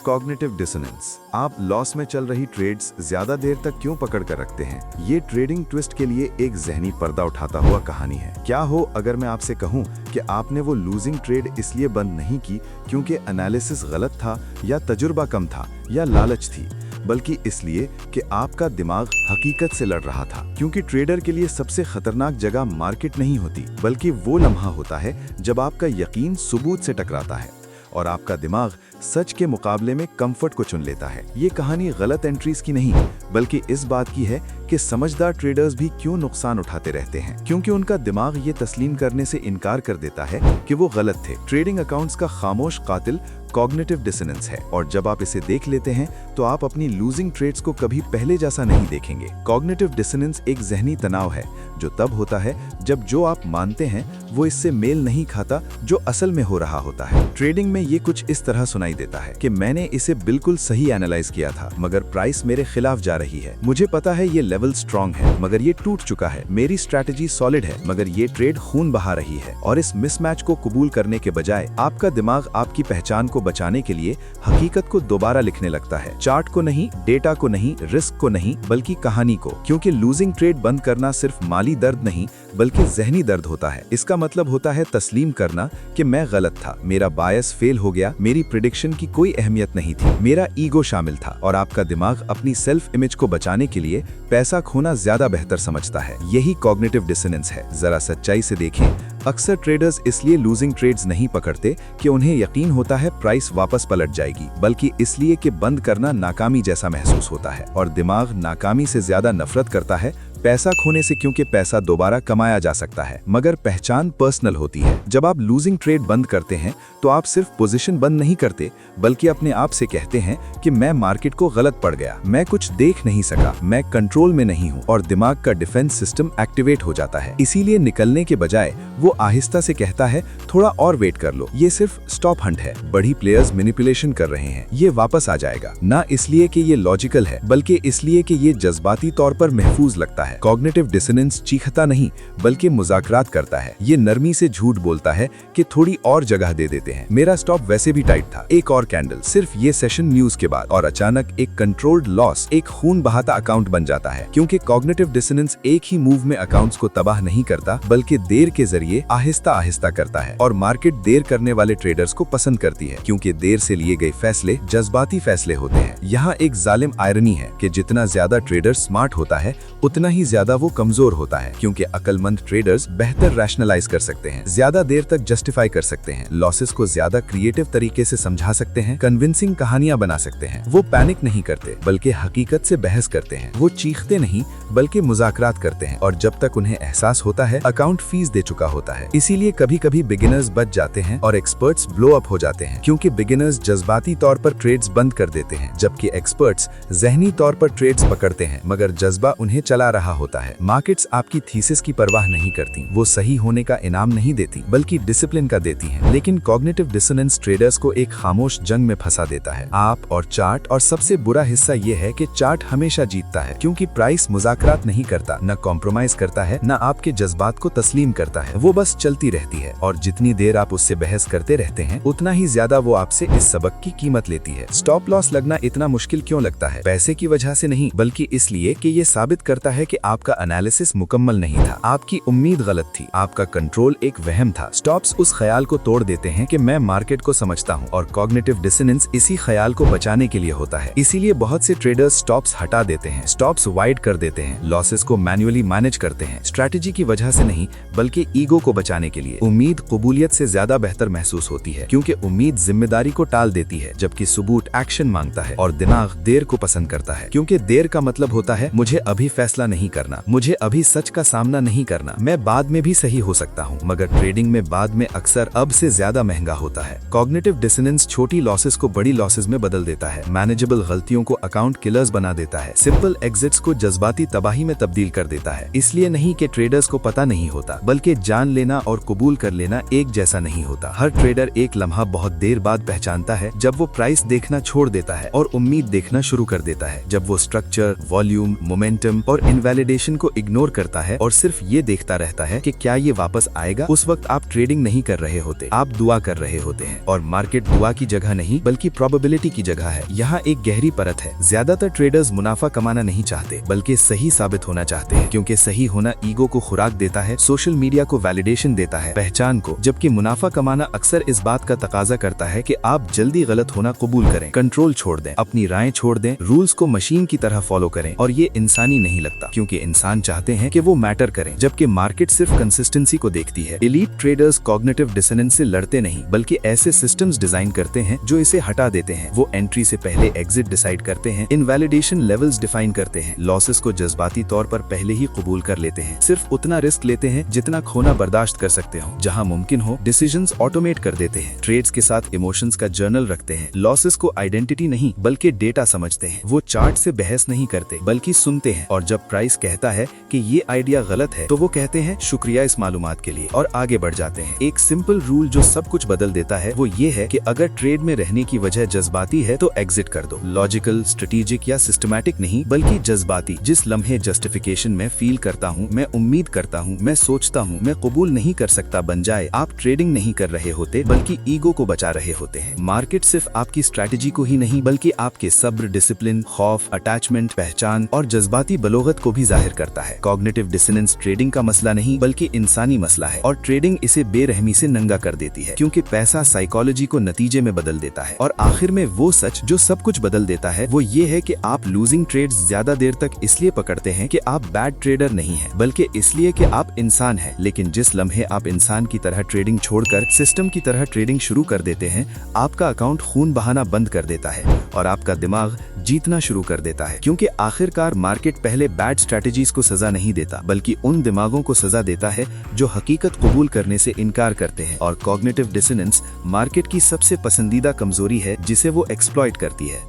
Cognitive dissonance. आप loss में चल रही ट्रेड्स ज्यादा देर तक क्यों पकड़ कर रखते हैं? ये ट्रेडिंग ट्विस्ट के लिए एक जहनी पर्दा उठाता हुआ कहानी है। क्या हो अगर मैं आपसे कहूं कि आपने वो लूजिंग ट्रेड इसलिए बंद नहीं की क्योंकि एनालिसिस गलत था या तजुर्बा कम था या लालच थी, बल्कि इसलिए कि आपका दिमाग हकीकत से लड़ रहा था। क्योंकि ट्रेडर के लिए सबसे खतरनाक जगह मार्केट नहीं होती, बल्कि वो लम्हा होता है जब आपका यकीन सबूत से टकराता है और आपका दिमाग सच के मुकाबले में कंफर्ट को चुन लेता है। ये कहानी गलत एंट्रीज की नहीं, बल्कि इस बात की है कि समझदार ट्रेडर्स भी क्यों नुकसान उठाते रहते हैं, क्योंकि उनका दिमाग ये तस्लीम करने से इनकार कर देता है कि वो गलत थे। ट्रेडिंग अकाउंट्स का खामोश कातिल कॉग्निटिव डिसोनेंस है, और जब आप इसे देख लेते हैं तो आप अपनी लूजिंग ट्रेड्स को कभी पहले जैसा नहीं देखेंगे। कॉग्निटिव डिसोनेंस एक जहनी तनाव है जो तब होता है जब जो आप मानते हैं वो इससे मेल नहीं खाता जो असल में हो रहा होता है। ट्रेडिंग में ये कुछ इस तरह सुनाई देता है कि मैंने इसे बिल्कुल सही एनालाइज किया था, मगर प्राइस मेरे खिलाफ जा रही है। मुझे पता है ये लेवल स्ट्रॉन्ग है, मगर ये टूट चुका है। मेरी स्ट्रैटेजी सॉलिड है, मगर ये ट्रेड खून बहा रही है। और इस मिसमैच को कबूल करने के बजाय आपका दिमाग आपकी पहचान को बचाने के लिए हकीकत को दोबारा लिखने लगता है। चार्ट को नहीं, डेटा को नहीं, रिस्क को नहीं, बल्कि कहानी को। क्योंकि लूजिंग ट्रेड बंद करना सिर्फ माली दर्द नहीं, बल्कि जहनी दर्द होता है। इसका मतलब होता है तस्लीम करना कि मैं गलत था, मेरा बायस फेल हो गया, मेरी प्रेडिक्शन की कोई अहमियत नहीं थी, मेरा ईगो शामिल था। और आपका दिमाग अपनी सेल्फ इमेज को बचाने के लिए पैसा खोना ज्यादा बेहतर समझता है। यही कॉग्निटिव डिसोनेंस है। जरा सच्चाई से देखें, अक्सर ट्रेडर्स इसलिए लूजिंग ट्रेड्स नहीं पकड़ते कि उन्हें यकीन होता है प्राइस वापस पलट जाएगी, बल्कि इसलिए कि बंद करना नाकामी जैसा महसूस होता है। और दिमाग नाकामी से ज्यादा नफरत करता है पैसा खोने से, क्योंकि पैसा दोबारा कमाया जा सकता है, मगर पहचान पर्सनल होती है। जब आप लूजिंग ट्रेड बंद करते हैं तो आप सिर्फ पोजीशन बंद नहीं करते, बल्कि अपने आप से कहते हैं कि मैं मार्केट को गलत पड़ गया, मैं कुछ देख नहीं सका, मैं कंट्रोल में नहीं हूं, और दिमाग का डिफेंस सिस्टम एक्टिवेट हो जाता है। इसीलिए निकलने के बजाय वो आहिस्ता से कहता है थोड़ा और वेट कर लो, ये सिर्फ स्टॉप हंट है, बड़ी प्लेयर्स मैनिपुलेशन कर रहे हैं, ये वापस आ जाएगा। ना इसलिए कि ये लॉजिकल है, बल्कि इसलिए कि ये जज्बाती तौर पर महफूज लगता है। कॉग्निटिव डिसोनेंस चीखता नहीं, बल्कि मुज़ाकरात करता है। ये नरमी से झूठ बोलता है कि थोड़ी और जगह दे देते हैं, मेरा स्टॉप वैसे भी टाइट था, एक और कैंडल, सिर्फ ये सेशन न्यूज के बाद। और अचानक एक कंट्रोल्ड लॉस, एक खून बहाता अकाउंट बन जाता है। क्योंकि कॉग्निटिव डिसोनेंस एक ही मूव में अकाउंट्स को तबाह नहीं करता, बल्कि देर के जरिए आहिस्ता आहिस्ता करता है। और मार्केट देर करने वाले ट्रेडर्स को पसंद करती है, क्योंकि देर से लिए गए फैसले जज्बाती फैसले होते हैं। यहाँ एक जालिम आयरनी है कि जितना ज्यादा ट्रेडर स्मार्ट होता है, उतना ही ज्यादा वो कमजोर होता है। क्योंकि अक्लमंद ट्रेडर्स बेहतर रैशनलाइज कर सकते हैं, ज्यादा देर तक जस्टिफाई कर सकते हैं, लॉसेस को ज्यादा क्रिएटिव तरीके से समझा सकते हैं, कन्विंसिंग कहानियां बना सकते हैं। वो पैनिक नहीं करते, बल्कि हकीकत से बहस करते हैं। वो चीखते नहीं, बल्कि मुज़ाकरात करते हैं। और जब तक उन्हें एहसास होता है अकाउंट फीस दे चुका होता है। इसीलिए कभी कभी बिगिनर्स बच जाते हैं और एक्सपर्ट्स ब्लो अप हो जाते हैं, क्योंकि बिगिनर्स जज्बाती तौर पर ट्रेड्स बंद कर देते हैं, जबकि एक्सपर्ट्स जहनी तौर पर ट्रेड्स पकड़ते हैं, मगर जज्बा उन्हें चला रहा होता है। मार्केट्स आपकी थीसिस की परवाह नहीं करती, वो सही होने का इनाम नहीं देती, बल्कि डिसिप्लिन का देती हैं। लेकिन कॉग्निटिव डिसोनेंस ट्रेडर्स को एक खामोश जंग में फंसा देता है, आप और चार्ट। और सबसे बुरा हिस्सा ये है कि चार्ट हमेशा जीतता है, क्योंकि प्राइस मुज़ाकरात नहीं करता, न कॉम्प्रोमाइज करता है, न आपके जज्बात को तस्लीम करता है। वो बस चलती रहती है, और जितनी देर आप उससे बहस करते रहते हैं, उतना ही ज्यादा वो आपसे इस सबक की कीमत लेती है। स्टॉप लॉस लगना इतना मुश्किल क्यों लगता है? पैसे की वजह से नहीं, बल्कि इसलिए कि ये साबित करता है कि आपका एनालिसिस मुकम्मल नहीं था, आपकी उम्मीद गलत थी, आपका कंट्रोल एक वहम था। स्टॉप्स उस ख्याल को तोड़ देते हैं कि मैं मार्केट को समझता हूं, और कॉग्निटिव डिसोनेंस इसी ख्याल को बचाने के लिए होता है। इसीलिए बहुत से ट्रेडर्स स्टॉप्स हटा देते हैं, स्टॉप्स वाइड कर देते हैं, लॉसेस को मैन्युअली मैनेज करते हैं, स्ट्रैटेजी की वजह से नहीं, बल्कि ईगो को बचाने के लिए। उम्मीद कबूलियत से ज्यादा बेहतर महसूस होती है, क्योंकि उम्मीद जिम्मेदारी को टाल देती है, जबकि सबूत एक्शन मांगता है। और दिमाग देर को पसंद करता है, क्योंकि देर का मतलब होता है मुझे अभी फैसला नहीं करना, मुझे अभी सच का सामना नहीं करना, मैं बाद में भी सही हो सकता हूँ। मगर ट्रेडिंग में बाद में अक्सर अब से ज्यादा महंगा होता है। कॉग्निटिव डिसोनेंस छोटी लॉसेस को बड़ी लॉसेस में बदल देता है, मैनेजेबल गलतियों को अकाउंट किलर्स बना देता है, सिंपल एग्जिट्स को जज्बाती तबाही में तब्दील कर देता है। इसलिए नहीं कि ट्रेडर्स को पता नहीं होता, बल्कि जान लेना और कबूल कर लेना एक जैसा नहीं होता। हर ट्रेडर एक लम्हा बहुत देर बाद पहचानता है, जब वो प्राइस देखना छोड़ देता है और उम्मीद देखना शुरू कर देता है, जब वो स्ट्रक्चर, वॉल्यूम, मोमेंटम और वैलिडेशन को इग्नोर करता है और सिर्फ ये देखता रहता है कि क्या ये वापस आएगा, उस वक्त आप ट्रेडिंग नहीं कर रहे होते, आप दुआ कर रहे होते हैं। और मार्केट दुआ की जगह नहीं बल्कि प्रोबेबिलिटी की जगह है। यहाँ एक गहरी परत है। ज्यादातर ट्रेडर्स मुनाफा कमाना नहीं चाहते बल्कि सही साबित होना चाहते हैं, क्योंकि सही होना ईगो को खुराक देता है, सोशल मीडिया को वैलिडेशन देता है, पहचान को। जबकि मुनाफा कमाना अक्सर इस बात का तकाजा करता है कि आप जल्दी गलत होना कबूल करें, कंट्रोल छोड़ दें, अपनी राय छोड़ दें, रूल्स को मशीन की तरह फॉलो करें। और ये इंसानी नहीं लगता, क्योंकि इंसान चाहते हैं कि वो मैटर करें, जबकि मार्केट सिर्फ कंसिस्टेंसी को देखती है। एलीट ट्रेडर्स कॉग्निटिव डिसोनेंस से लड़ते नहीं बल्कि ऐसे सिस्टम्स डिजाइन करते हैं जो इसे हटा देते हैं। वो एंट्री से पहले एग्जिट डिसाइड करते हैं, इनवैलिडेशन लेवल्स डिफाइन करते हैं, लॉसेस को जज्बाती तौर पर पहले ही कबूल कर लेते हैं, सिर्फ उतना रिस्क लेते हैं जितना खोना बर्दाश्त कर सकते हो। जहां मुमकिन हो डिसीजंस ऑटोमेट कर देते हैं, ट्रेड्स के साथ इमोशंस का जर्नल रखते हैं, लॉसेस को आइडेंटिटी नहीं बल्कि डेटा समझते हैं। वो चार्ट से बहस नहीं करते बल्कि सुनते हैं, और जब प्राइस कहता है कि ये आइडिया गलत है तो वो कहते हैं शुक्रिया इस मालूमात के लिए, और आगे बढ़ जाते हैं। एक सिंपल रूल जो सब कुछ बदल देता है वो ये है कि अगर ट्रेड में रहने की वजह जज्बाती है तो एग्जिट कर दो। लॉजिकल, स्ट्रेटेजिक या सिस्टमैटिक नहीं बल्कि जज्बाती। जिस लम्हे जस्टिफिकेशन में फील करता हूँ, मैं उम्मीद करता हूँ, मैं सोचता हूँ, मैं कबूल नहीं कर सकता बन जाए, आप ट्रेडिंग नहीं कर रहे होते बल्कि ईगो को बचा रहे होते हैं। मार्केट सिर्फ आपकी स्ट्रैटेजी को ही नहीं बल्कि आपके सब्र, डिसिप्लिन, खौफ, अटैचमेंट, पहचान और जज्बाती बलोगत को भी जाहिर करता है। कॉग्निटिव डिसोनेंस ट्रेडिंग का मसला नहीं बल्कि इंसानी मसला है, और ट्रेडिंग इसे बेरहमी से नंगा कर देती है, क्योंकि पैसा साइकोलॉजी को नतीजे में बदल देता है। और आखिर में वो सच जो सब कुछ बदल देता है वो ये है कि आप लूजिंग ट्रेड्स ज्यादा देर तक इसलिए पकड़ते हैं कि आप बैड ट्रेडर नहीं हैं, बल्कि इसलिए कि आप इंसान हैं। लेकिन जिस लम्हे आप इंसान की तरह ट्रेडिंग छोड़कर सिस्टम की तरह ट्रेडिंग शुरू कर देते हैं, आपका अकाउंट खून बहाना बंद कर देता है और आपका दिमाग जीतना शुरू कर देता है। क्योंकि आखिरकार मार्केट पहले बैड स्ट्रैटेजीज को सजा नहीं देता बल्कि उन दिमागों को सजा देता है जो हकीकत कबूल करने से इनकार करते हैं। और कॉग्निटिव डिसोनेंस मार्केट की सबसे पसंदीदा कमजोरी है जिसे वो एक्सप्लॉइट करती है।